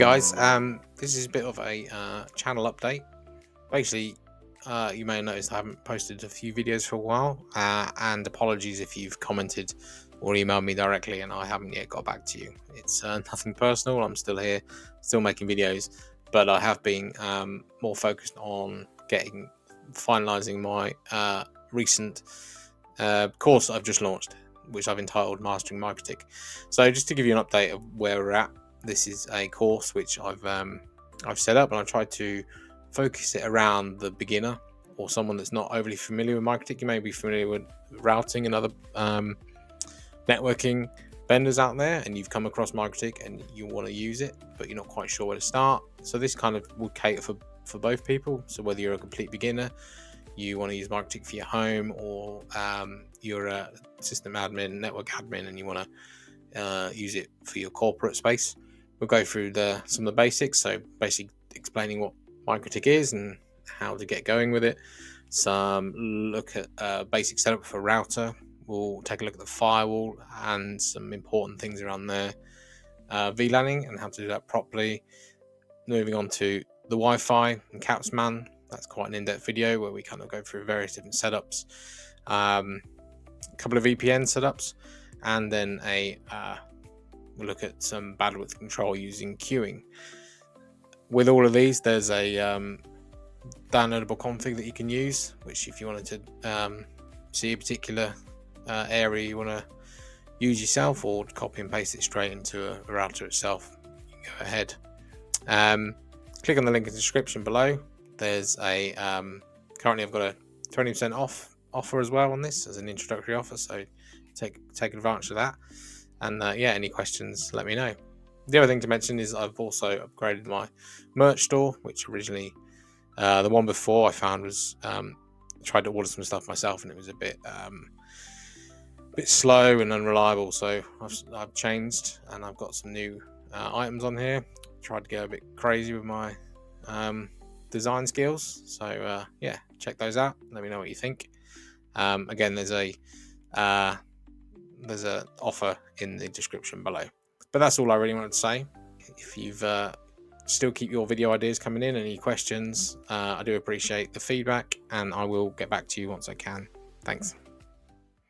guys, this is a bit of a channel update. Basically, you may have noticed I haven't posted a few videos for a while, and apologies if you've commented or emailed me directly and I haven't yet got back to you. It's nothing personal. I'm still here, still making videos, but I have been more focused on finalizing my recent course I've just launched, which I've entitled Mastering MikroTik. So just to give you an update of where we're at, this is a course which I've set up, and I tried to focus it around the beginner or someone that's not overly familiar with MikroTik. You may be familiar with routing and other networking vendors out there, and you've come across MikroTik and you want to use it, but you're not quite sure where to start. So this kind of will cater for both people. So whether you're a complete beginner, you want to use MikroTik for your home, or you're a system admin, network admin, and you want to use it for your corporate space. We'll go through some of the basics, so basically explaining what MikroTik is and how to get going with it. Some look at basic setup for router. We'll take a look at the firewall and some important things around there. VLANing and how to do that properly. Moving on to the Wi-Fi and CapsMan. That's quite an in-depth video where we kind of go through various different setups. A couple of VPN setups, and then we'll look at some bandwidth control using queuing. With all of these, there's a downloadable config that you can use, which if you wanted to see a particular area you want to use yourself, or copy and paste it straight into a router itself, you can go ahead. Click on the link in the description below. There's a currently I've got a 20% off offer as well on this as an introductory offer, so take advantage of that. And yeah, any questions, let me know. The other thing to mention is I've also upgraded my merch store, which originally the one before I found was tried to order some stuff myself and it was a bit slow and unreliable. So I've changed and I've got some new items on here. Tried to go a bit crazy with my design skills. So yeah, check those out. Let me know what you think. Again, there's a offer in the description below. But that's all I really wanted to say. If you've still keep your video ideas coming in, any questions, I do appreciate the feedback, and I will get back to you once I can. Thanks.